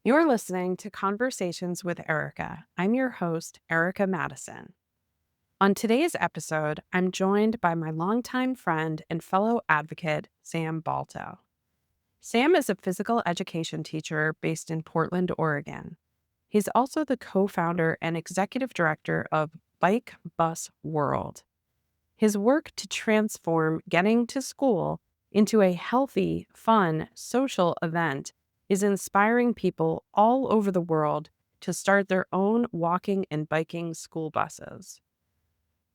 You're listening to Conversations with Erica. I'm your host, Erica Madison. On today's episode, I'm joined by my longtime friend and fellow advocate, Sam Balto. Sam is a physical education teacher based in Portland, Oregon. He's also the co founder and executive director of bikebus.world. His work to transform getting to school into a healthy, fun, social event is inspiring people all over the world to start their own walking and biking school buses.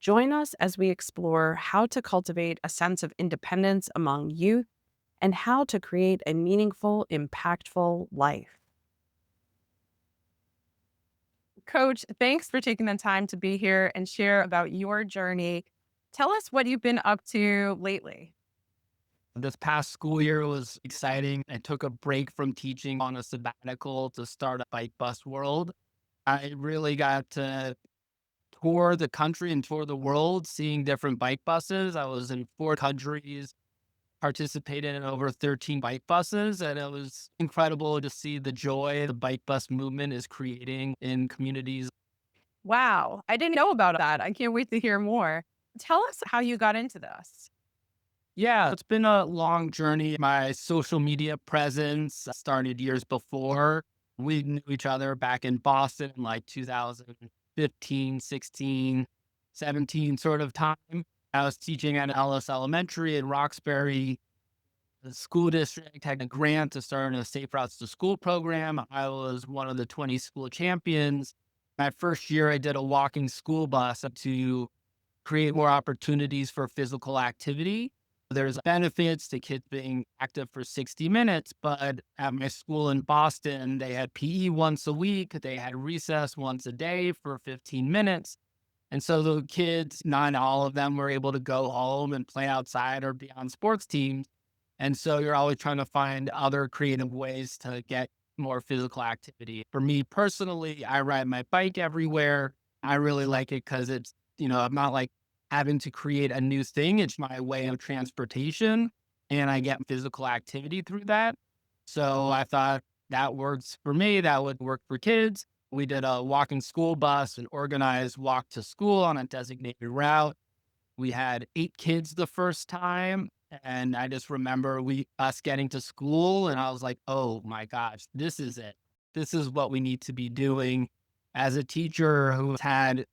Join us as we explore how to cultivate a sense of independence among youth and how to create a meaningful, impactful life. Coach, thanks for taking the time to be here and share about your journey. Tell us what you've been up to lately. This past school year was exciting. I took a break from teaching on a sabbatical to start a Bike Bus World. I really got to tour the country and tour the world, seeing different bike buses. I was in 4 countries, participated in over 13 bike buses, and it was incredible to see the joy the bike bus movement is creating in communities. Wow, I didn't know about that. I can't wait to hear more. Tell us how you got into this. Yeah, it's been a long journey. My social media presence started years before. We knew each other back in Boston in like 2015, 16, 17 sort of time. I was teaching at Ellis Elementary in Roxbury. The school district had a grant to start a Safe Routes to School program. I was one of the 20 school champions. My first year, I did a walking school bus to create more opportunities for physical activity. There's benefits to kids being active for 60 minutes, but at my school in Boston, they had PE once a week. They had recess once a day for 15 minutes. And so the kids, not all of them were able to go home and play outside or be on sports teams. And so you're always trying to find other creative ways to get more physical activity. For me personally, I ride my bike everywhere. I really like it because I'm not like having to create a new thing. It's my way of transportation and I get physical activity through that. So I thought that works for me. That would work for kids. We did a walking school bus, an organized walk to school on a designated route. We had 8 kids the first time. And I just remember us getting to school and I was like, oh my gosh, this is it. This is what we need to be doing as a teacher who's had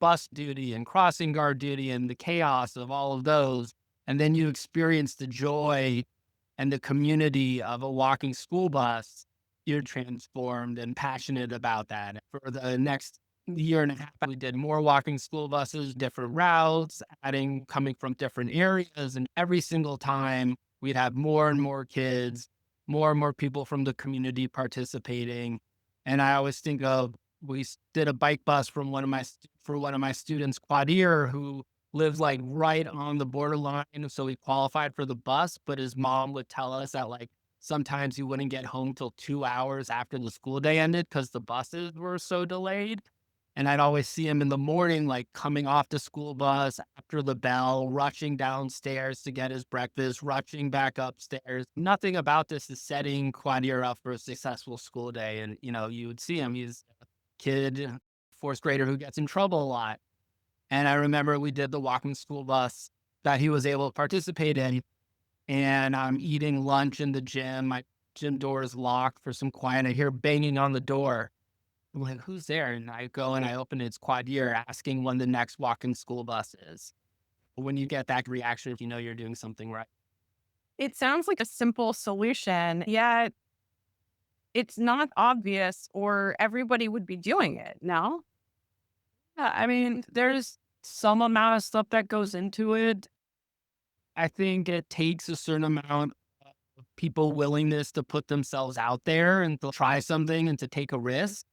bus duty and crossing guard duty and the chaos of all of those. And then you experience the joy and the community of a walking school bus. You're transformed and passionate about that. For the next year and a half, we did more walking school buses, different routes, coming from different areas. And every single time we'd have more and more kids, more and more people from the community participating. And I always think of did a bike bus for one of my students, Quadir, who lives like right on the borderline. So he qualified for the bus, but his mom would tell us that like sometimes he wouldn't get home till 2 hours after the school day ended because the buses were so delayed. And I'd always see him in the morning, like coming off the school bus after the bell, rushing downstairs to get his breakfast, rushing back upstairs. Nothing about this is setting Quadir up for a successful school day. And, you would see him. He's a kid, fourth grader who gets in trouble a lot. And I remember we did the walking school bus that he was able to participate in. And I'm eating lunch in the gym. My gym door is locked for some quiet. I hear banging on the door. I'm like, who's there? And I go and I open it. It's Quadir asking when the next walking school bus is. When you get that reaction, you know you're doing something right. It sounds like a simple solution, yet it's not obvious or everybody would be doing it. No? Yeah, I mean, there's some amount of stuff that goes into it. I think it takes a certain amount of people willingness to put themselves out there and to try something and to take a risk.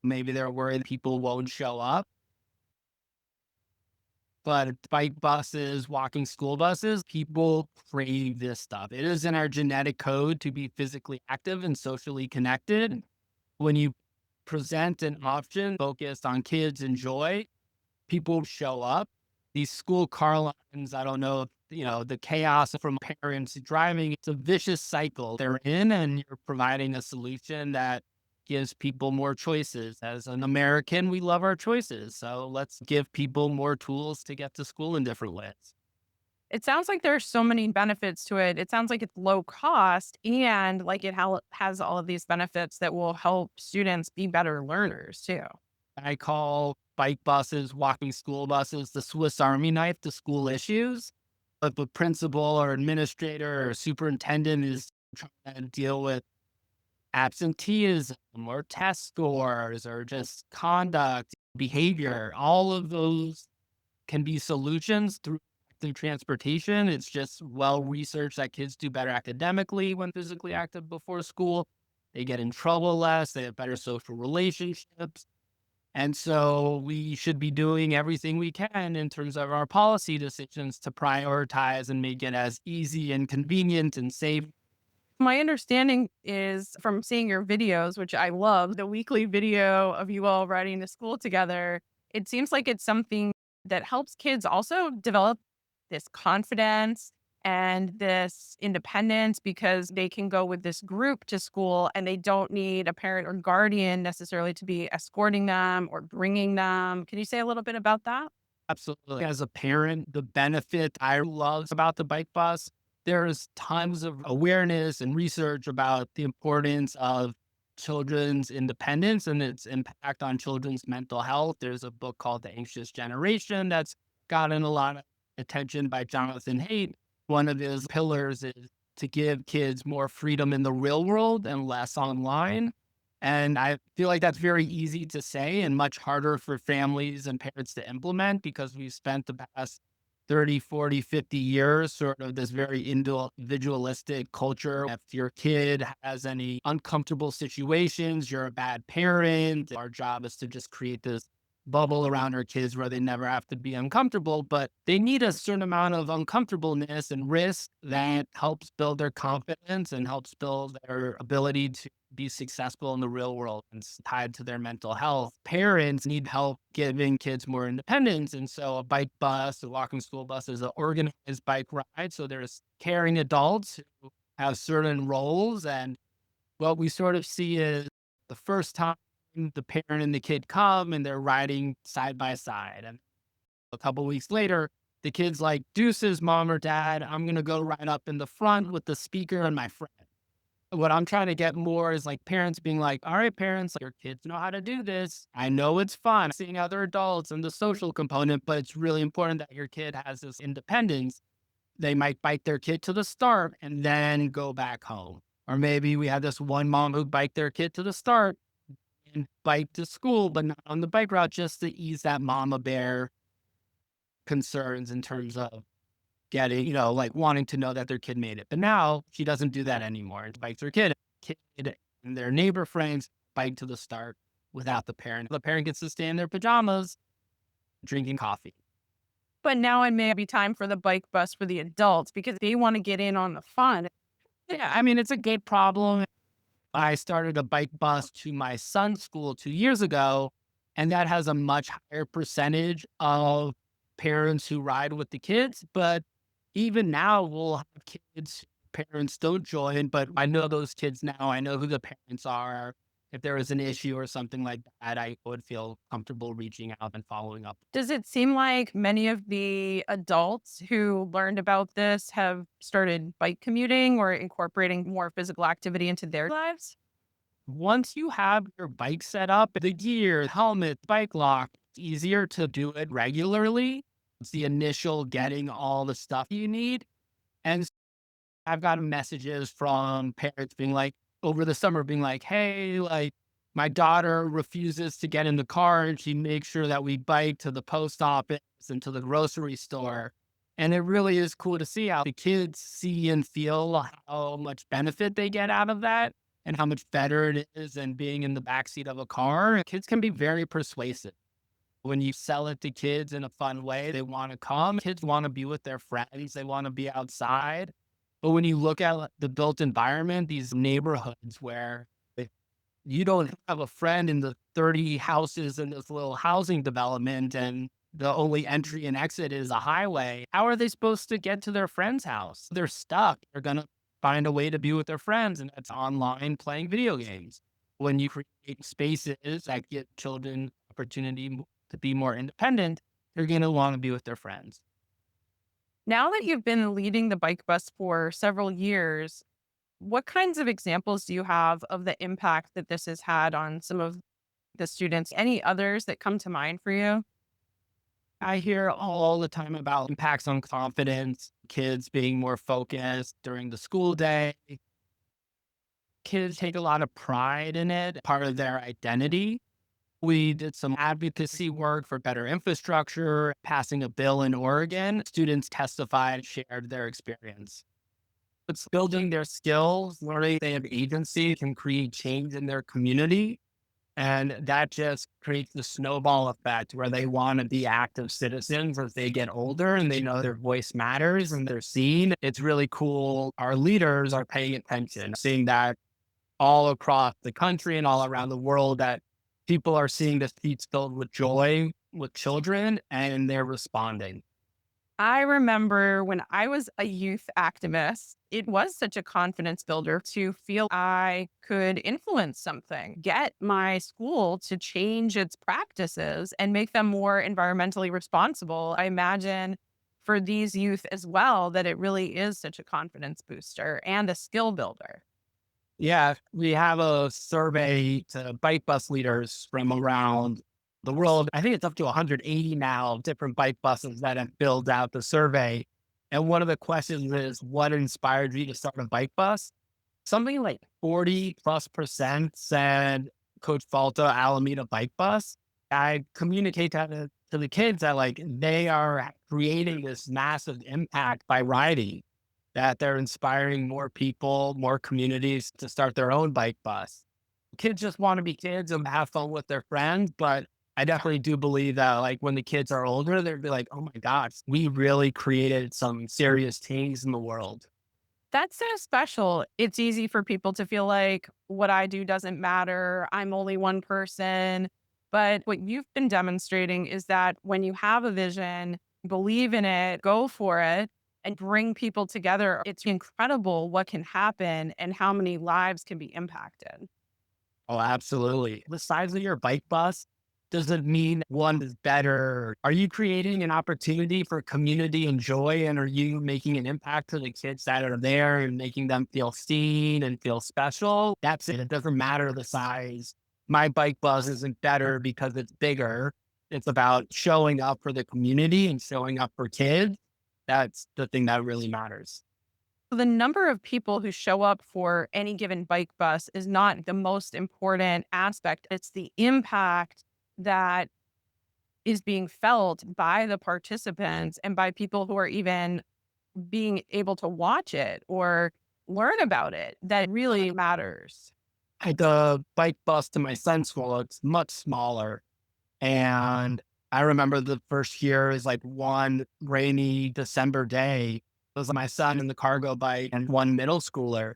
Maybe they're worried people won't show up. But bike buses, walking school buses, people crave this stuff. It is in our genetic code to be physically active and socially connected. When you present an option focused on kids and joy, people show up. These school car lines, I don't know, the chaos from parents driving, it's a vicious cycle they're in, and you're providing a solution that gives people more choices. As an American, we love our choices. So let's give people more tools to get to school in different ways. It sounds like there's so many benefits to it. It sounds like it's low cost and like it has all of these benefits that will help students be better learners too. I call bike buses, walking school buses, the Swiss Army knife to school issues. If a principal or administrator or superintendent is trying to deal with absenteeism or test scores or just conduct, behavior, all of those can be solutions through transportation. It's just well researched that kids do better academically when physically active before school. They get in trouble less, they have better social relationships. And so we should be doing everything we can in terms of our policy decisions to prioritize and make it as easy and convenient and safe. My understanding is from seeing your videos, which I love, the weekly video of you all riding to school together. It seems like it's something that helps kids also develop this confidence and this independence because they can go with this group to school and they don't need a parent or guardian necessarily to be escorting them or bringing them. Can you say a little bit about that? Absolutely. As a parent, the benefit I love about the bike bus, there's tons of awareness and research about the importance of children's independence and its impact on children's mental health. There's a book called The Anxious Generation that's gotten a lot of attention by Jonathan Haidt. One of his pillars is to give kids more freedom in the real world and less online. And I feel like that's very easy to say and much harder for families and parents to implement because we've spent the past 30, 40, 50 years sort of this very individualistic culture. If your kid has any uncomfortable situations, you're a bad parent. Our job is to just create this bubble around our kids where they never have to be uncomfortable, but they need a certain amount of uncomfortableness and risk that helps build their confidence and helps build their ability to be successful in the real world and it's tied to their mental health. Parents need help giving kids more independence. And so a bike bus, a walking school bus is an organized bike ride. So there's caring adults who have certain roles. And what we sort of see is the first time the parent and the kid come and they're riding side by side. And a couple weeks later, the kid's like, deuces, mom or dad, I'm going to go ride up in the front with the speaker and my friend. What I'm trying to get more is like parents being like, all right, parents, your kids know how to do this. I know it's fun seeing other adults and the social component, but it's really important that your kid has this independence. They might bike their kid to the start and then go back home. Or maybe we had this one mom who biked their kid to the start and bike to school, but not on the bike route just to ease that mama bear concerns in terms of getting, like wanting to know that their kid made it. But now she doesn't do that anymore. She bikes her kid and their neighbor friends bike to the start without the parent. The parent gets to stay in their pajamas, drinking coffee. But now it may be time for the bike bus for the adults because they want to get in on the fun. Yeah, I mean, it's a good problem. I started a bike bus to my son's school 2 years ago, and that has a much higher percentage of parents who ride with the kids. But even now, we'll have kids, parents don't join, but I know those kids now. I know who the parents are. If there was an issue or something like that, I would feel comfortable reaching out and following up. Does it seem like many of the adults who learned about this have started bike commuting or incorporating more physical activity into their lives? Once you have your bike set up, the gear, helmet, bike lock, it's easier to do it regularly. It's the initial getting all the stuff you need. And I've gotten messages from parents being like, over the summer, being like, hey, like my daughter refuses to get in the car and she makes sure that we bike to the post office and to the grocery store. And it really is cool to see how the kids see and feel how much benefit they get out of that and how much better it is than being in the backseat of a car. Kids can be very persuasive. When you sell it to kids in a fun way, they want to come. Kids want to be with their friends. They want to be outside. But when you look at the built environment, these neighborhoods where you don't have a friend in the 30 houses in this little housing development and the only entry and exit is a highway, how are they supposed to get to their friend's house? They're stuck. They're going to find a way to be with their friends, and that's online playing video games When you create spaces that give children opportunity to be more independent, they're going to want to be with their friends. Now that you've been leading the bike bus for several years, what kinds of examples do you have of the impact that this has had on some of the students? Any others that come to mind for you? I hear all the time about impacts on confidence, kids being more focused during the school day. Kids take a lot of pride in it, part of their identity. We did some advocacy work for better infrastructure, passing a bill in Oregon. Students testified, shared their experience. It's building their skills, learning they have agency, can create change in their community. And that just creates the snowball effect where they want to be active citizens as they get older and they know their voice matters and they're seen. It's really cool. Our leaders are paying attention, seeing that all across the country and all around the world that people are seeing the streets filled with joy with children and they're responding. I remember when I was a youth activist, it was such a confidence builder to feel I could influence something, get my school to change its practices and make them more environmentally responsible. I imagine for these youth as well that it really is such a confidence booster and a skill builder. Yeah, we have a survey to bike bus leaders from around the world. I think it's up to 180 now, different bike buses that have filled out the survey. And one of the questions is, what inspired you to start a bike bus? Something like 40+% said Coach Balto Alameda Bike Bus. I communicate that to the kids that like they are creating this massive impact by riding, that they're inspiring more people, more communities to start their own bike bus. Kids just want to be kids and have fun with their friends. But I definitely do believe that like when the kids are older, they'll be like, oh my gosh, we really created some serious change in the world. That's so special. It's easy for people to feel like what I do doesn't matter. I'm only one person. But what you've been demonstrating is that when you have a vision, believe in it, go for it, and bring people together, it's incredible what can happen and how many lives can be impacted. Oh, absolutely. The size of your bike bus doesn't mean one is better. Are you creating an opportunity for community and joy? And are you making an impact to the kids that are there and making them feel seen and feel special? That's it. It doesn't matter the size. My bike bus isn't better because it's bigger. It's about showing up for the community and showing up for kids. That's the thing that really matters. The number of people who show up for any given bike bus is not the most important aspect. It's the impact that is being felt by the participants and by people who are even being able to watch it or learn about it that really matters. At the bike bus to my son's school, it's much smaller. And I remember the first year is like one rainy December day. It was my son in the cargo bike and one middle schooler.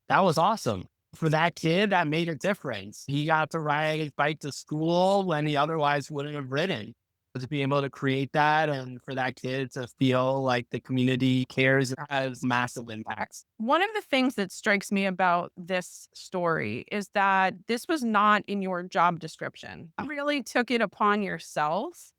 That was awesome. For that kid, that made a difference. He got to ride his bike to school when he otherwise wouldn't have ridden. But to be able to create that and for that kid to feel like the community cares has massive impacts. One of the things that strikes me about this story is that this was not in your job description. You really took it upon yourself.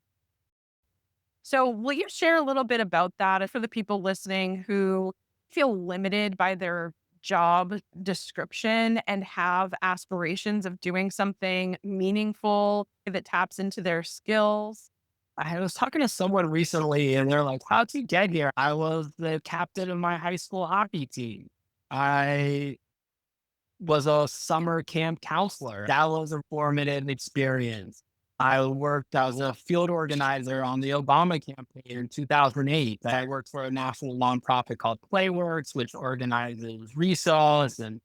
So, will you share a little bit about that for the people listening who feel limited by their job description and have aspirations of doing something meaningful that taps into their skills? I was talking to someone recently and they're like, how'd you get here? I was the captain of my high school hockey team. I was a summer camp counselor. That was a formative experience. I worked as a field organizer on the Obama campaign in 2008. I worked for a national nonprofit called Playworks, which organizes recess and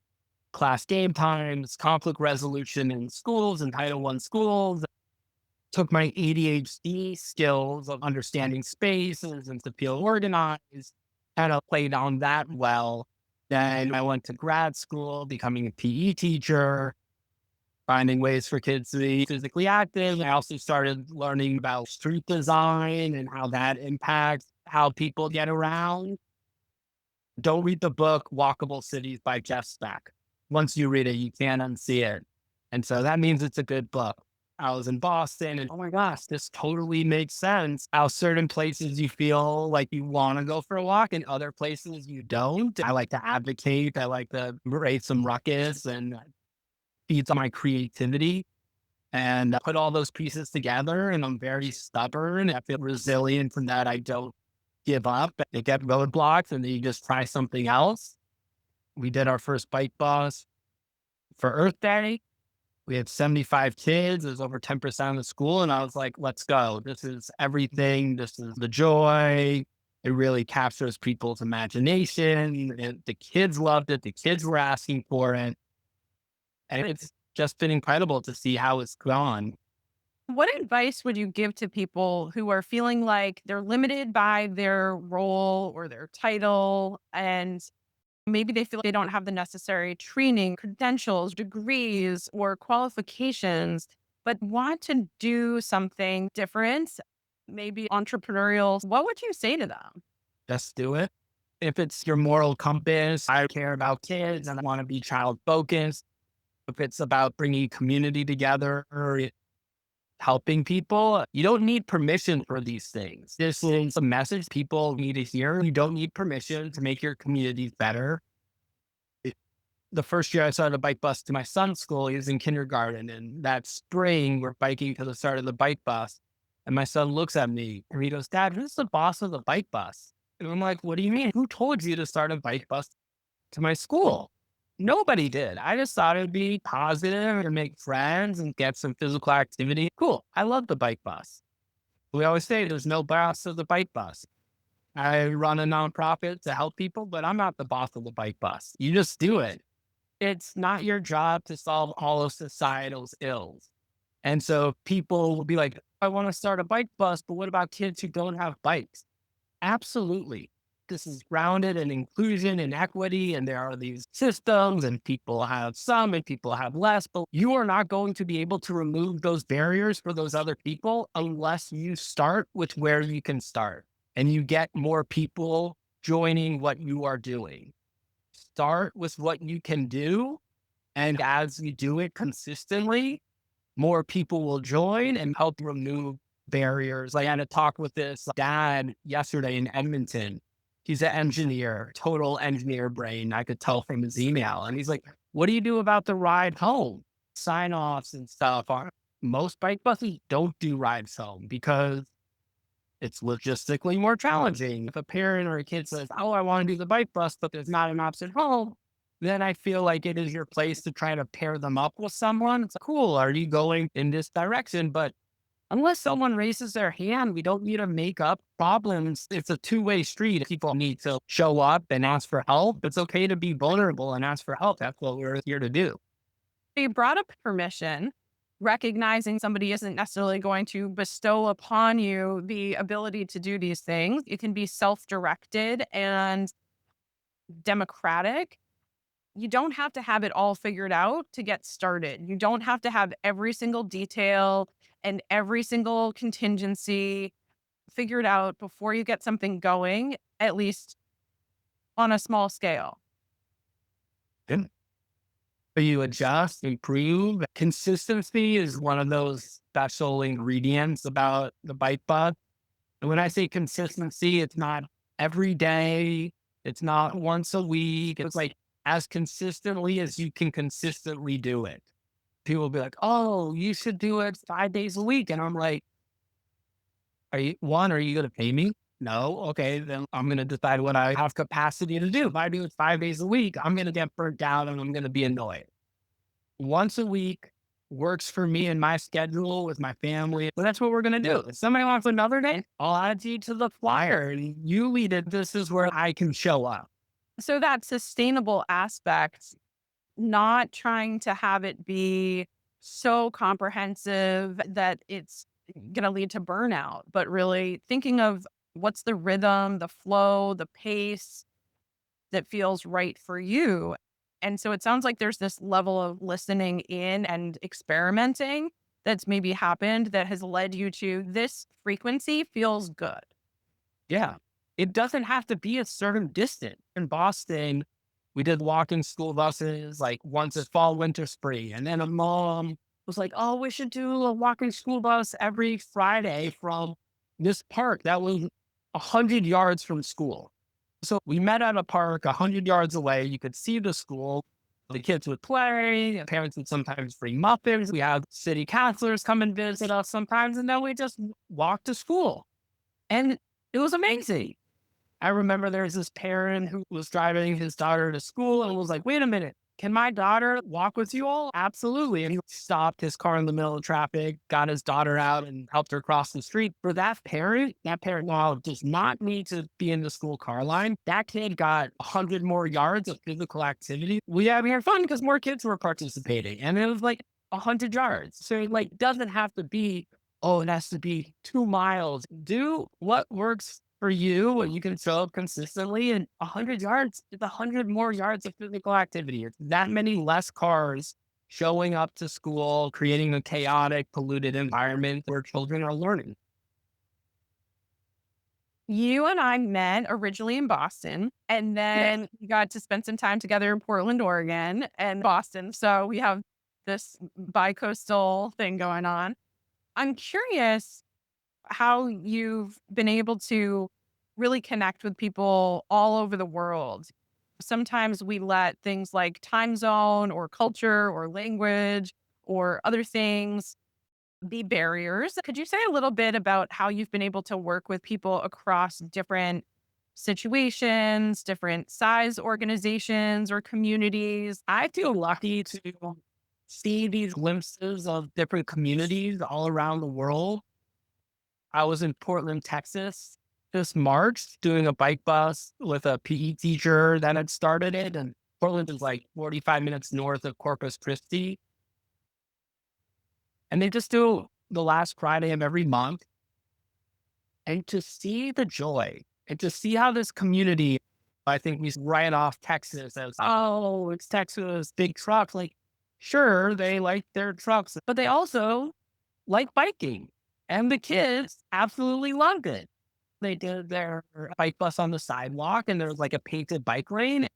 class game times, conflict resolution in schools and Title I schools. Took my ADHD skills of understanding spaces and to feel organized, kind of played on that well. Then I went to grad school, becoming a PE teacher, finding ways for kids to be physically active. I also started learning about street design and how that impacts how people get around. Don't read the book Walkable Cities by Jeff Speck. Once you read it, you can't unsee it. And so that means it's a good book. I was in Boston and oh my gosh, this totally makes sense. How certain places you feel like you want to go for a walk and other places you don't. I like to advocate. I like to raise some ruckus and feeds on my creativity and I put all those pieces together. And I'm very stubborn. I feel resilient from that. I don't give up. I get roadblocks and then you just try something else. We did our first bike bus for Earth Day. We had 75 kids. It was over 10% of the school. And I was like, let's go. This is everything. This is the joy. It really captures people's imagination. And the kids loved it. The kids were asking for it. And it's just been incredible to see how it's gone. What advice would you give to people who are feeling like they're limited by their role or their title, and maybe they feel like they don't have the necessary training, credentials, degrees, or qualifications, but want to do something different, maybe entrepreneurial? What would you say to them? Just do it. If it's your moral compass, I care about kids and I want to be child focused. If it's about bringing community together or helping people, you don't need permission for these things. This is a message people need to hear. You don't need permission to make your communities better. The first year I started a bike bus to my son's school, he was in kindergarten. And that spring, we're biking to the start of the bike bus. And my son looks at me and he goes, Dad, who's the boss of the bike bus? And I'm like, what do you mean? Who told you to start a bike bus to my school? Nobody did. I just thought it'd be positive and make friends and get some physical activity. Cool. I love the bike bus. We always say there's no boss of the bike bus. I run a nonprofit to help people, but I'm not the boss of the bike bus. You just do it. It's not your job to solve all of societal's ills. And so people will be like, I want to start a bike bus, but what about kids who don't have bikes? Absolutely. This is grounded in inclusion and equity, and there are these systems, and people have some and people have less, but you are not going to be able to remove those barriers for those other people unless you start with where you can start and you get more people joining what you are doing. Start with what you can do. And as you do it consistently, more people will join and help remove barriers. I had a talk with this dad yesterday in Edmonton. He's an engineer, total engineer brain. I could tell from his email. And he's like, what do you do about the ride home? Sign offs and stuff. Most bike buses don't do rides home because it's logistically more challenging. If a parent or a kid says, oh, I want to do the bike bus, but there's not an option home, then I feel like it is your place to try to pair them up with someone. It's like, cool. Are you going in this direction? But unless someone raises their hand, we don't need to make up problems. It's a two-way street. People need to show up and ask for help. It's okay to be vulnerable and ask for help. That's what we're here to do. You brought up permission, recognizing somebody isn't necessarily going to bestow upon you the ability to do these things. It can be self directed and democratic. You don't have to have it all figured out to get started. You don't have to have every single detail and every single contingency figured out before you get something going, at least on a small scale. And you adjust, improve. Consistency is one of those special ingredients about the bike bus. And when I say consistency, it's not every day. It's not once a week. It's like as consistently as you can consistently do it. People will be like, oh, you should do it 5 days a week. And I'm like, are you going to pay me? No. Okay. Then I'm going to decide what I have capacity to do. If I do it 5 days a week, I'm going to get burnt out and I'm going to be annoyed. Once a week works for me and my schedule with my family. But that's what we're going to do. If somebody wants another day, I'll add you to the flyer. And you lead it. This is where I can show up. So, that sustainable aspect, not trying to have it be so comprehensive that it's going to lead to burnout, but really thinking of what's the rhythm, the flow, the pace that feels right for you. And so it sounds like there's this level of listening in and experimenting that's maybe happened that has led you to this frequency feels good. Yeah. It doesn't have to be a certain distance. In Boston, We did walking school buses like once a fall, winter, spring. And then a mom was like, oh, we should do a walking school bus every Friday from this park that was 100 yards from school. So we met at a park 100 yards away. You could see the school. The kids would play. Parents would sometimes bring muffins. We had city councilors come and visit us sometimes. And then we just walked to school. And it was amazing. I remember there was this parent who was driving his daughter to school and was like, wait a minute, can my daughter walk with you all? Absolutely. And he stopped his car in the middle of traffic, got his daughter out and helped her cross the street. For that parent now does not need to be in the school car line. That kid got 100 more yards of physical activity. We had fun because more kids were participating. And it was like 100 yards. So it like doesn't have to be, oh, it has to be 2 miles. Do what works for you and you can show up consistently, and 100 yards is 100 more yards of physical activity. It's that many less cars showing up to school, creating a chaotic, polluted environment where children are learning. You and I met originally in Boston, and Yes. then we got to spend some time together in Portland, Oregon, and Boston. So we have this bi-coastal thing going on. I'm curious how you've been able to really connect with people all over the world. Sometimes we let things like time zone or culture or language or other things be barriers. Could you say a little bit about how you've been able to work with people across different situations, different size organizations or communities? I feel lucky to see these glimpses of different communities all around the world. I was in Portland, Texas this March doing a bike bus with a PE teacher that had started it. And Portland is like 45 minutes north of Corpus Christi. And they just do the last Friday of every month. And to see the joy and to see how this community, I think we write off Texas as, oh, it's Texas, big trucks. Like, sure, they like their trucks, but they also like biking. And the kids absolutely loved it. They did their bike bus on the sidewalk and there was like a painted bike lane.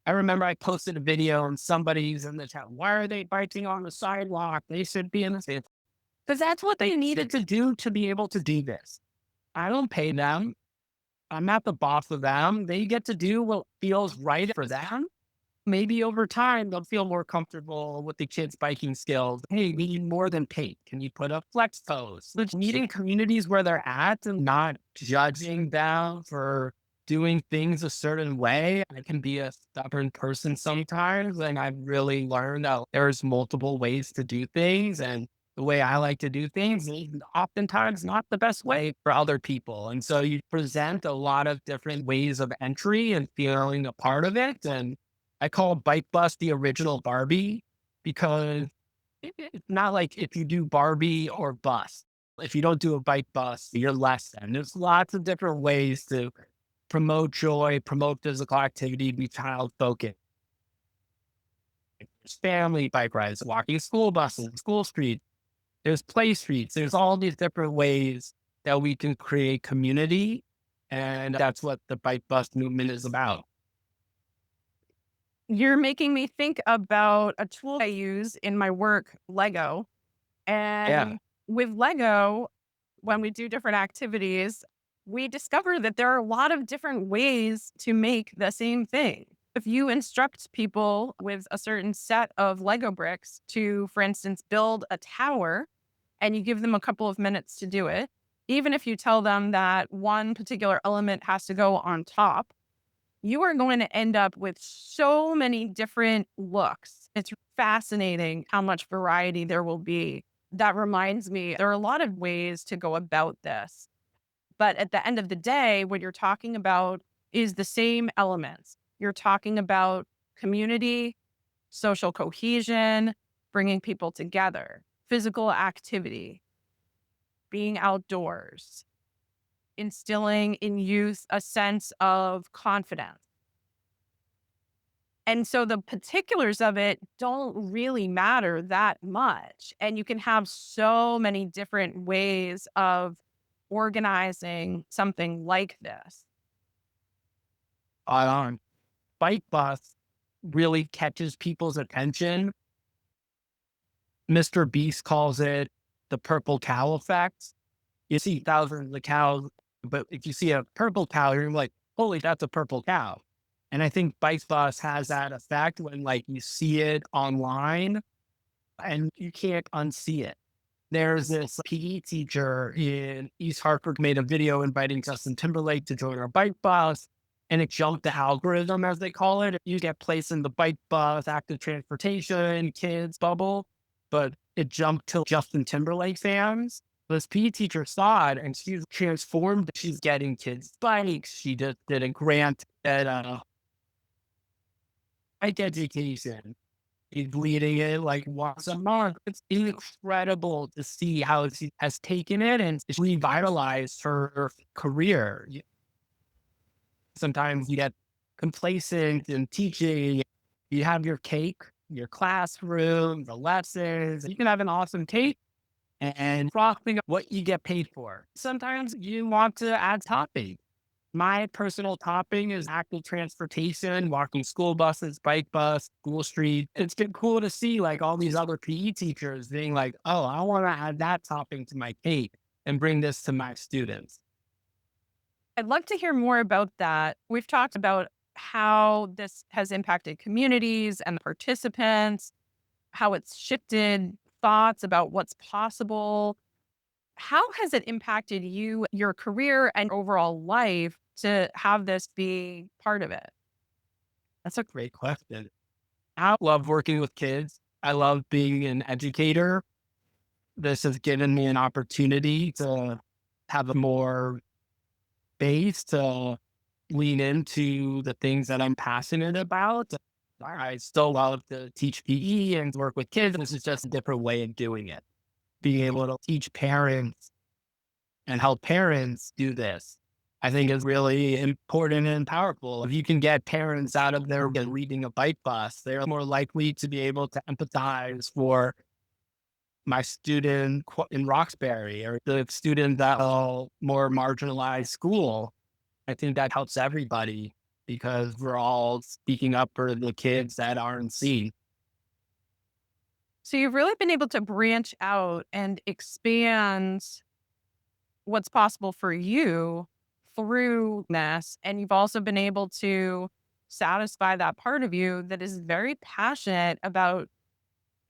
I remember I posted a video and somebody's in the chat, why are they biking on the sidewalk? They should be in the sand. Because that's what they needed to do to be able to do this. I don't pay them. I'm not the boss of them. They get to do what feels right for them. Maybe over time, they'll feel more comfortable with the kids' biking skills. Hey, we need more than paint. Can you put up flex posts? But meeting communities where they're at and not judging them for doing things a certain way. I can be a stubborn person sometimes. And I've really learned that there's multiple ways to do things. And the way I like to do things is oftentimes not the best way for other people. And so you present a lot of different ways of entry and feeling a part of it. And I call Bike Bus the original Barbie because it's not like if you do Barbie or bus. If you don't do a bike bus, you're less than. There's lots of different ways to promote joy, promote physical activity, be child focused. There's family bike rides, walking school buses, school streets. There's play streets. There's all these different ways that we can create community. And that's what the bike bus movement is about. You're making me think about a tool I use in my work, Lego. Yeah. And with Lego, when we do different activities, we discover that there are a lot of different ways to make the same thing. If you instruct people with a certain set of Lego bricks to, for instance, build a tower, and you give them a couple of minutes to do it, even if you tell them that one particular element has to go on top, you are going to end up with so many different looks. It's fascinating how much variety there will be. That reminds me, there are a lot of ways to go about this. But at the end of the day, what you're talking about is the same elements. You're talking about community, social cohesion, bringing people together, physical activity, being outdoors, instilling in youth a sense of confidence. And so the particulars of it don't really matter that much. And you can have so many different ways of organizing something like this. On bike bus. really catches people's attention. Mr. Beast calls it the purple cow effect. You see thousands of cows, but if you see a purple cow, you're like, holy, that's a purple cow. And I think Bike Bus has that effect when like you see it online and you can't unsee it. There's this PE teacher in East Hartford made a video inviting Justin Timberlake to join our bike bus, and it jumped the algorithm, as they call it. You get placed in the bike bus, active transportation, kids bubble, but it jumped to Justin Timberlake fans. This PE teacher saw it and she's transformed. She's getting kids bikes. She just did a grant at bike education. He's leading it like once a month. It's incredible to see how she has taken it and it's revitalized her career. Sometimes you get complacent in teaching. You have your cake, your classroom, the lessons. You can have an awesome cake and frosting what you get paid for. Sometimes you want to add topping. My personal topping is active transportation, walking school buses, bike bus, school street. It's been cool to see like all these other PE teachers being like, oh, I want to add that topping to my cake and bring this to my students. I'd love to hear more about that. We've talked about how this has impacted communities and participants, how it's shifted thoughts about what's possible. How has it impacted you, your career, and overall life to have this be part of it? That's a great question. I love working with kids. I love being an educator. This has given me an opportunity to have a more base to lean into the things that I'm passionate about. I still love to teach PE and work with kids. This is just a different way of doing it. Being able to teach parents and help parents do this, I think is really important and powerful. If you can get parents out of there reading a bike bus, they're more likely to be able to empathize for my student in Roxbury or the student that more marginalized school. I think that helps everybody because we're all speaking up for the kids that aren't seen. So you've really been able to branch out and expand what's possible for you through this. And you've also been able to satisfy that part of you that is very passionate about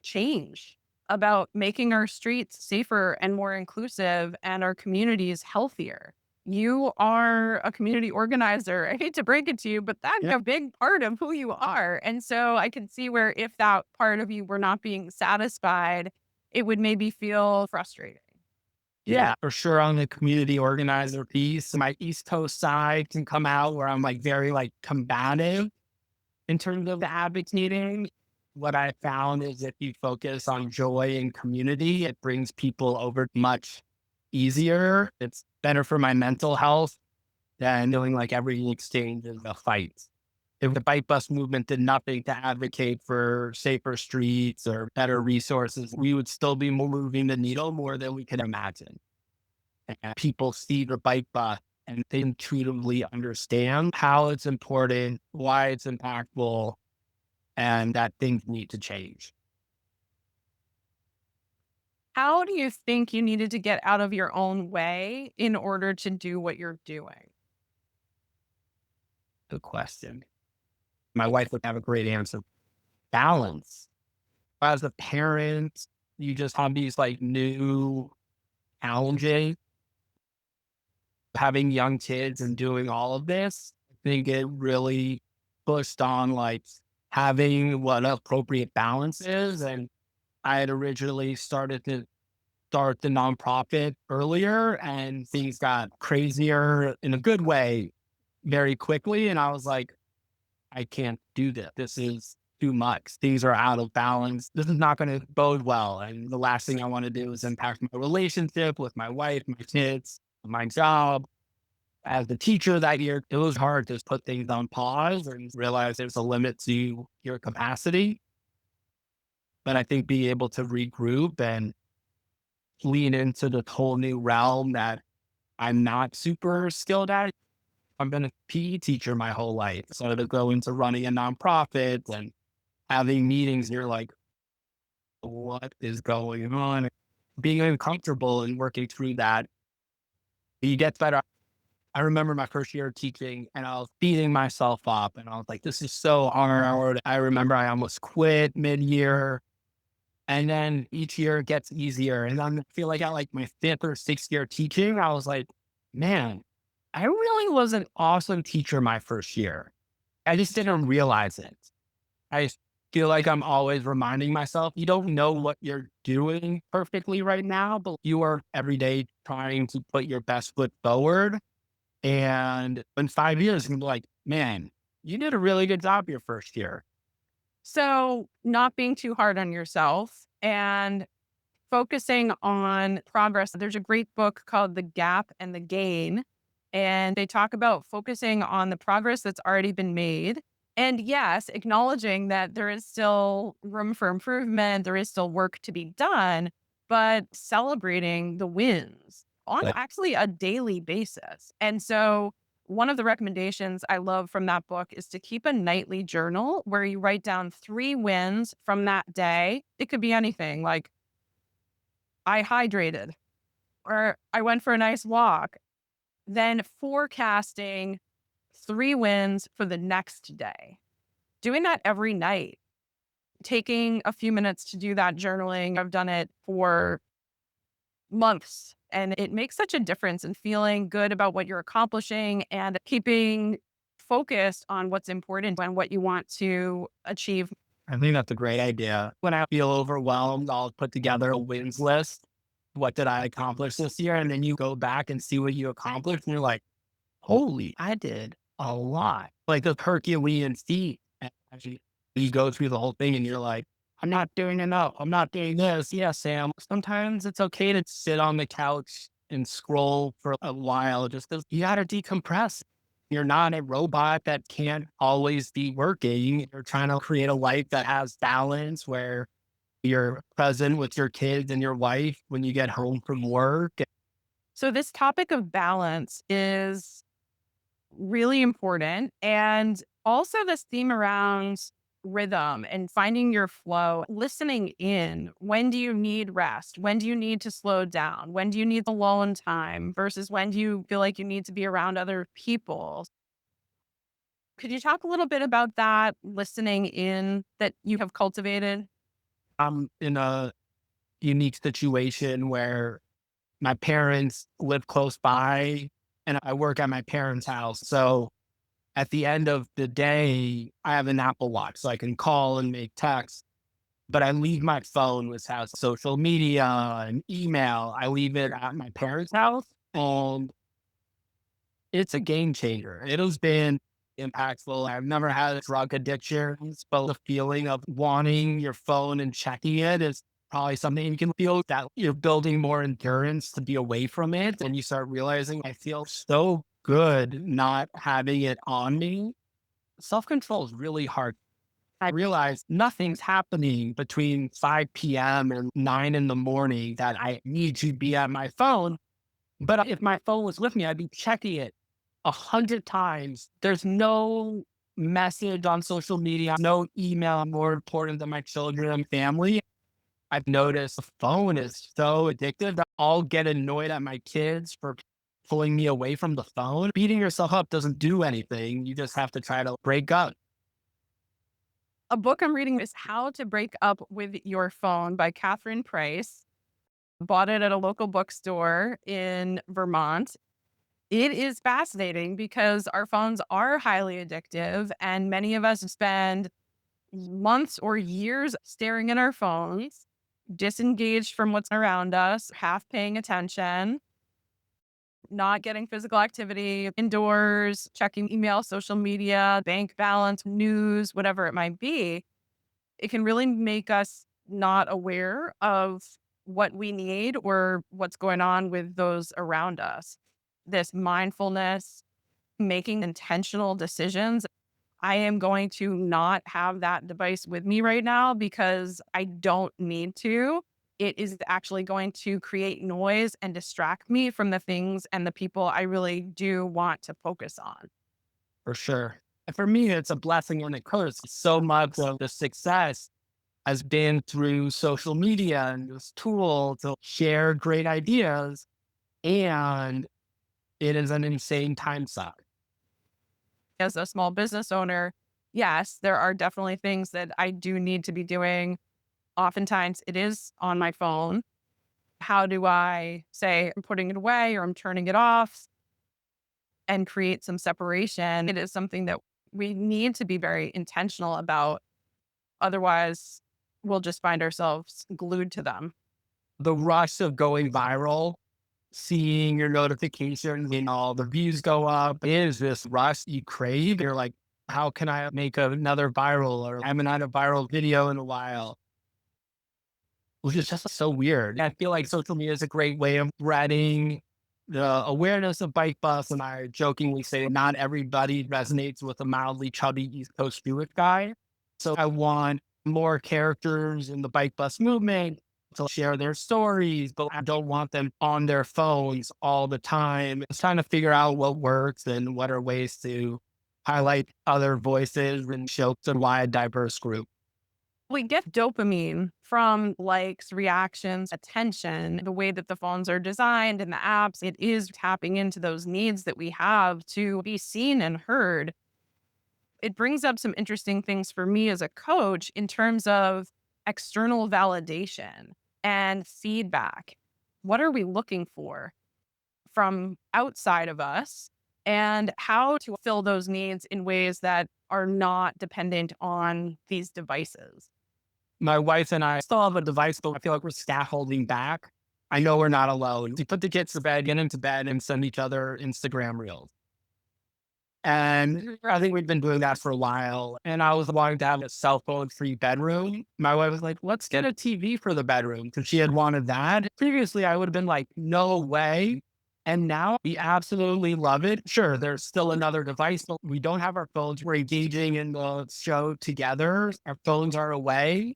change, about making our streets safer and more inclusive and our communities healthier. You are a community organizer. I hate to break it to you, but that's Yeah. a big part of who you are. And so I can see where if that part of you were not being satisfied, it would maybe feel frustrating. Yeah, for sure. On the community organizer piece, my East Coast side can come out where I'm like very like combative in terms of the advocating. What I found is if you focus on joy and community, it brings people over much easier. It's better for my mental health than doing like every exchange is a fight. If the bike bus movement did nothing to advocate for safer streets or better resources, we would still be moving the needle more than we could imagine. And people see the bike bus and they intuitively understand how it's important, why it's impactful, and that things need to change. How do you think you needed to get out of your own way in order to do what you're doing? Good question. My wife would have a great answer. Balance. As a parent, you just have these like new challenges. Having young kids and doing all of this, I think it really pushed on like having what appropriate balance is. And I had originally started to start the nonprofit earlier and things got crazier in a good way very quickly. And I was like, I can't do this. This is too much. Things are out of balance. This is not going to bode well. And the last thing I want to do is impact my relationship with my wife, my kids, my job. As the teacher that year, it was hard to put things on pause and realize there's a limit to your capacity. But I think being able to regroup and lean into the whole new realm that I'm not super skilled at. I've been a PE teacher my whole life. So to go into running a nonprofit and having meetings, you're like, what is going on? Being uncomfortable and working through that, you get better. I remember my first year of teaching and I was beating myself up and I was like, this is so hard. I remember I almost quit mid-year. And then each year it gets easier. And then I feel like at like my fifth or sixth year teaching, I was like, man, I really was an awesome teacher my first year. I just didn't realize it. I feel like I'm always reminding myself, you don't know what you're doing perfectly right now, but you are every day trying to put your best foot forward. And in 5 years, you're like, man, you did a really good job your first year. So, not being too hard on yourself and focusing on progress. There's a great book called The Gap and the Gain, and they talk about focusing on the progress that's already been made. And yes, acknowledging that there is still room for improvement, there is still work to be done, but celebrating the wins on Like, actually a daily basis. And so, one of the recommendations I love from that book is to keep a nightly journal where you write down 3 wins from that day. It could be anything like, I hydrated or I went for a nice walk, then forecasting 3 wins for the next day. Doing that every night, taking a few minutes to do that journaling. I've done it for months and it makes such a difference in feeling good about what you're accomplishing and keeping focused on what's important and what you want to achieve. I think that's a great idea. When I feel overwhelmed, I'll put together a wins list. What did I accomplish this year? And then you go back and see what you accomplished. And you're like, holy, I did a lot. Like the Herculean feat. And actually, you go through the whole thing and you're like, I'm not doing enough. I'm not doing this. Yeah, Sam. Sometimes it's okay to sit on the couch and scroll for a while just because you got to decompress. You're not a robot that can't always be working. You're trying to create a life that has balance where you're present with your kids and your wife when you get home from work. So, this topic of balance is really important. And also, this theme around rhythm and finding your flow, listening in. When do you need rest? When do you need to slow down? When do you need the alone time versus when do you feel like you need to be around other people? Could you talk a little bit about that listening in that you have cultivated? I'm in a unique situation where my parents live close by and I work at my parents' house. So at the end of the day, I have an Apple Watch so I can call and make texts, but I leave my phone, which has social media and email. I leave it at my parents' house and it's a game changer. It has been impactful. I've never had a drug addiction, but the feeling of wanting your phone and checking it is probably something you can feel that you're building more endurance to be away from it. And you start realizing, I feel so good not having it on me. Self control is really hard. I realize nothing's happening between 5 p.m. and 9 in the morning that I need to be at my phone. But if my phone was with me, I'd be checking it 100 times. There's no message on social media, no email more important than my children and family. I've noticed the phone is so addictive that I'll get annoyed at my kids for pulling me away from the phone. Beating yourself up doesn't do anything. You just have to try to break up. A book I'm reading is How to Break Up with Your Phone by Catherine Price. Bought it at a local bookstore in Vermont. It is fascinating because our phones are highly addictive, and many of us spend months or years staring at our phones, disengaged from what's around us, half paying attention, not getting physical activity indoors, checking email, social media, bank balance, news, whatever it might be. It can really make us not aware of what we need or what's going on with those around us. This mindfulness, making intentional decisions. I am going to not have that device with me right now because I don't need to. it is actually going to create noise and distract me from the things and the people I really do want to focus on. For sure. And for me, it's a blessing and a curse. So much of the success has been through social media and this tool to share great ideas. And it is an insane time suck. As a small business owner, yes, there are definitely things that I do need to be doing. Oftentimes it is on my phone. How do I say I'm putting it away or I'm turning it off and create some separation? It is something that we need to be very intentional about. Otherwise, we'll just find ourselves glued to them. The rush of going viral, seeing your notifications and all the views go up is this rush you crave. You're like, how can I make another viral or I haven't had a viral video in a while? Which is just so weird. I feel like social media is a great way of spreading the awareness of Bike Bus. And I jokingly say not everybody resonates with a mildly chubby East Coast Jewish guy. So I want more characters in the Bike Bus movement to share their stories, but I don't want them on their phones all the time. It's trying to figure out what works and what are ways to highlight other voices and show a wide, diverse group. We get dopamine from likes, reactions, attention, the way that the phones are designed and the apps. It is tapping into those needs that we have to be seen and heard. It brings up some interesting things for me as a coach in terms of external validation and feedback. What are we looking for from outside of us, and how to fill those needs in ways that are not dependent on these devices? My wife and I still have a device, but I feel like we're scaffolding back. I know we're not alone. We put the kids to bed, get into bed, and send each other Instagram reels. And I think we've been doing that for a while. And I was wanting to have a cell phone free bedroom. My wife was like, let's get a TV for the bedroom because she had wanted that. Previously, I would have been like, no way. And now we absolutely love it. Sure, there's still another device, but we don't have our phones. We're engaging in the show together. Our phones are away.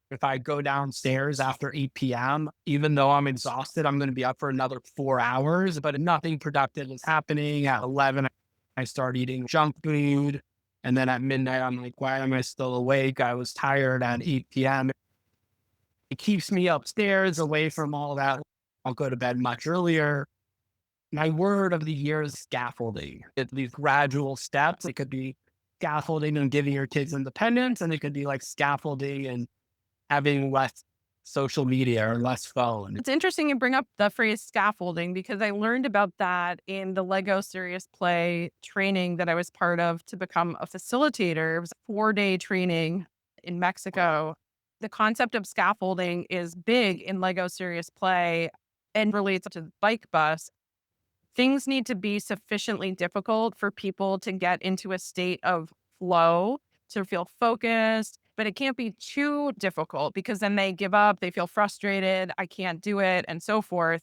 If I go downstairs after 8 p.m., even though I'm exhausted, I'm going to be up for another 4 hours, but nothing productive is happening. At 11, I start eating junk food. And then at midnight, I'm like, why am I still awake? I was tired at 8 p.m. It keeps me upstairs away from all that. I'll go to bed much earlier. My word of the year is scaffolding. It's these gradual steps. It could be scaffolding and giving your kids independence, and it could be like scaffolding and having less social media or less phone. It's interesting you bring up the phrase scaffolding because I learned about that in the Lego Serious Play training that I was part of to become a facilitator. It was a 4-day training in Mexico. The concept of scaffolding is big in Lego Serious Play and relates to the bike bus. Things need to be sufficiently difficult for people to get into a state of flow, to feel focused, but it can't be too difficult because then they give up, they feel frustrated, I can't do it, and so forth.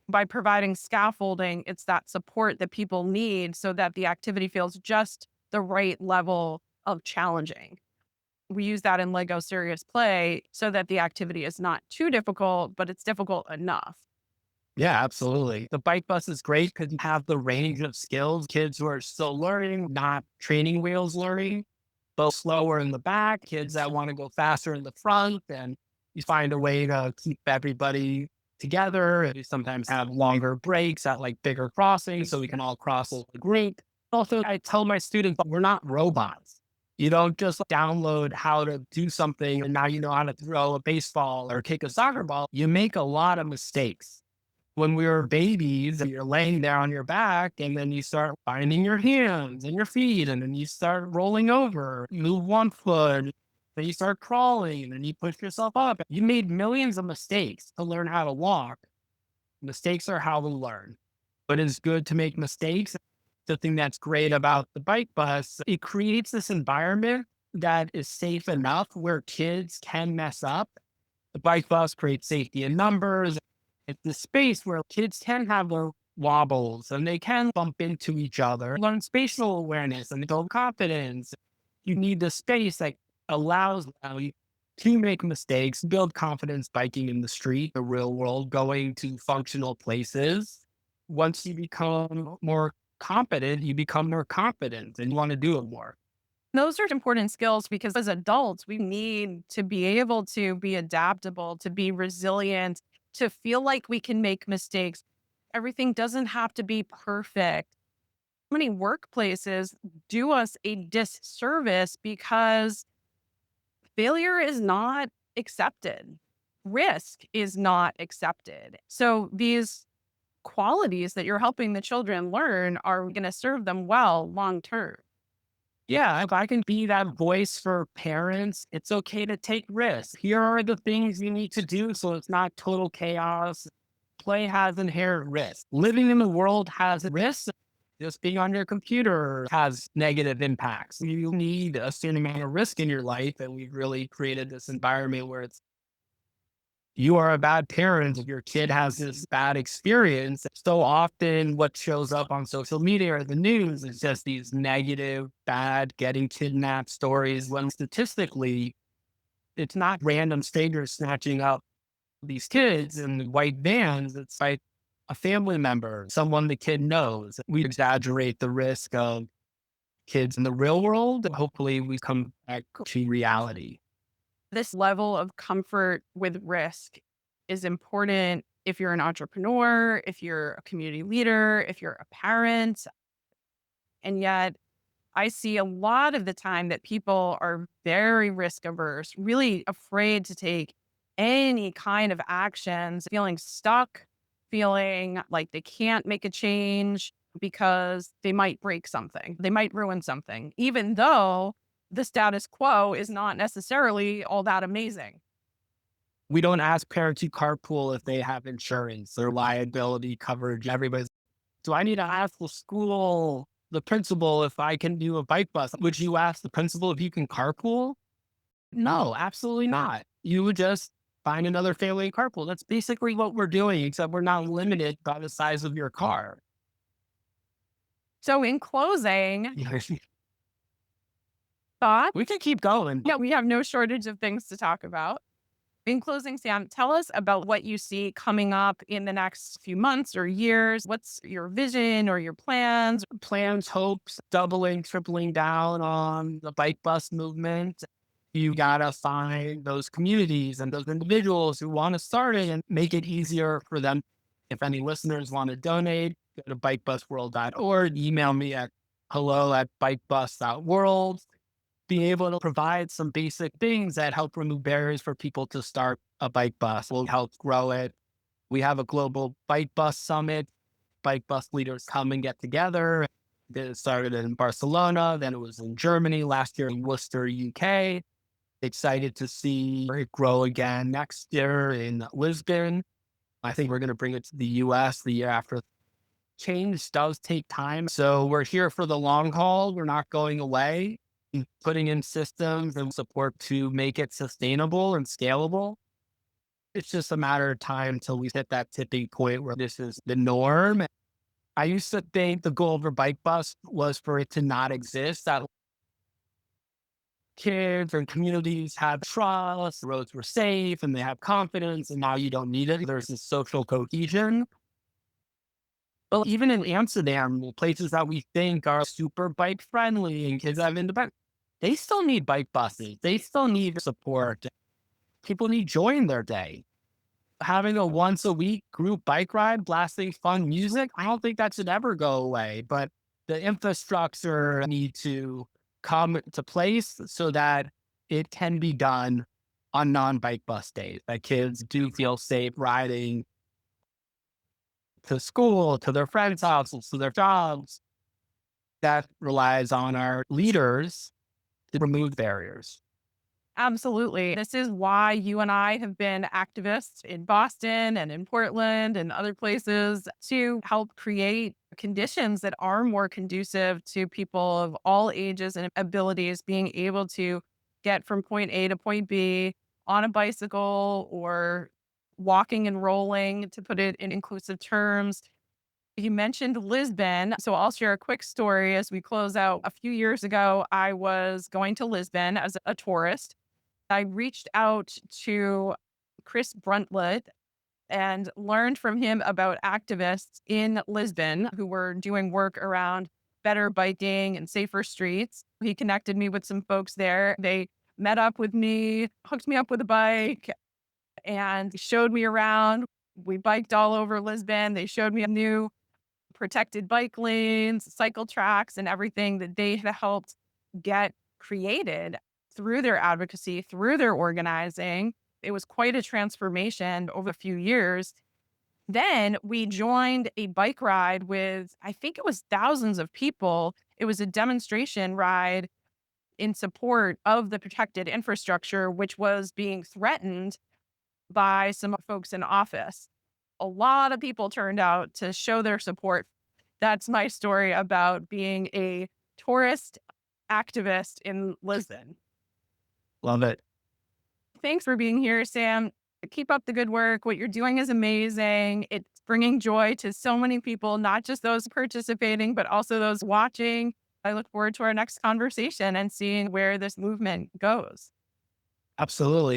By providing scaffolding, it's that support that people need so that the activity feels just the right level of challenging. We use that in Lego Serious Play so that the activity is not too difficult, but it's difficult enough. Yeah, absolutely. The bike bus is great because you have the range of skills. Kids who are still learning, not training wheels learning, both slower in the back, kids that want to go faster in the front. And you find a way to keep everybody together. And you sometimes have longer breaks at like bigger crossings so we can all cross as a group. Also, I tell my students, we're not robots. You don't just download how to do something and now you know how to throw a baseball or kick a soccer ball. You make a lot of mistakes. When we were babies, you're laying there on your back and then you start finding your hands and your feet and then you start rolling over, you move one foot, then you start crawling and you push yourself up. You made millions of mistakes to learn how to walk. Mistakes are how we learn. But it's good to make mistakes. The thing that's great about the bike bus, it creates this environment that is safe enough where kids can mess up. The bike bus creates safety in numbers. It's the space where kids can have their wobbles and they can bump into each other, learn spatial awareness and build confidence. You need the space that allows them to make mistakes, build confidence biking in the street, the real world, going to functional places. Once you become more competent, you become more confident and you want to do it more. Those are important skills because as adults, we need to be able to be adaptable, to be resilient, to feel like we can make mistakes. Everything doesn't have to be perfect. Many workplaces do us a disservice because failure is not accepted. Risk is not accepted. So these qualities that you're helping the children learn are going to serve them well long term. Yeah, if I can be that voice for parents, it's okay to take risks. Here are the things you need to do so it's not total chaos. Play has inherent risk. Living in the world has risks. Just being on your computer has negative impacts. You need a certain amount of risk in your life. And we've really created this environment where it's you are a bad parent if your kid has this bad experience. So often, what shows up on social media or the news is just these negative, bad, getting kidnapped stories. When statistically, it's not random strangers snatching up these kids in white vans. It's like a family member, someone the kid knows. We exaggerate the risk of kids in the real world. Hopefully, we come back to reality. This level of comfort with risk is important if you're an entrepreneur, if you're a community leader, if you're a parent. And yet, I see a lot of the time that people are very risk averse, really afraid to take any kind of actions, feeling stuck, feeling like they can't make a change because they might break something, they might ruin something, even though the status quo is not necessarily all that amazing. We don't ask parents to carpool if they have insurance or liability coverage. Everybody's, do I need to ask the school, the principal, if I can do a bike bus? Would you ask the principal if you can carpool? No, absolutely not. You would just find another family carpool. That's basically what we're doing, except we're not limited by the size of your car. So, in closing, thoughts? We can keep going. Yeah, we have no shortage of things to talk about. In closing, Sam, tell us about what you see coming up in the next few months or years. What's your vision or your plans? Plans, hopes, doubling, tripling down on the bike bus movement. You gotta find those communities and those individuals who want to start it and make it easier for them. If any listeners want to donate, go to bikebus.world, email me at hello@bikebus.world. Be able to provide some basic things that help remove barriers for people to start a bike bus. Will help grow it. We have a global bike bus summit. Bike bus leaders come and get together. It started in Barcelona, then it was in Germany, last year in Worcester, UK. Excited to see it grow again next year in Lisbon. I think we're going to bring it to the US the year after. Change does take time. So we're here for the long haul. We're not going away. Putting in systems and support to make it sustainable and scalable. It's just a matter of time until we hit that tipping point where this is the norm. I used to think the goal of a bike bus was for it to not exist, that kids and communities have trust, the roads were safe, and they have confidence, and now you don't need it. There's this social cohesion. But even in Amsterdam, places that we think are super bike friendly and kids have independent, they still need bike buses. They still need support. People need joy in their day. Having a once a week group bike ride, blasting fun music, I don't think that should ever go away. But the infrastructure need to come to place so that it can be done on non-bike bus days. That kids do feel safe riding to school, to their friends' houses, to their jobs. That relies on our leaders to remove barriers. Absolutely. This is why you and I have been activists in Boston and in Portland and other places to help create conditions that are more conducive to people of all ages and abilities being able to get from point A to point B on a bicycle or walking and rolling, to put it in inclusive terms. You mentioned Lisbon. So I'll share a quick story as we close out. A few years ago, I was going to Lisbon as a tourist. I reached out to Chris Bruntlet and learned from him about activists in Lisbon who were doing work around better biking and safer streets. He connected me with some folks there. They met up with me, hooked me up with a bike, and showed me around. We biked all over Lisbon. They showed me new protected bike lanes, cycle tracks, and everything that they had helped get created through their advocacy, through their organizing. It was quite a transformation over a few years. Then we joined a bike ride with, I think it was thousands of people. It was a demonstration ride in support of the protected infrastructure, which was being threatened by some folks in office. A lot of people turned out to show their support. That's my story about being a tourist activist in Lisbon. Love it. Thanks for being here, Sam. Keep up the good work. What you're doing is amazing. It's bringing joy to so many people, not just those participating, but also those watching. I look forward to our next conversation and seeing where this movement goes. Absolutely.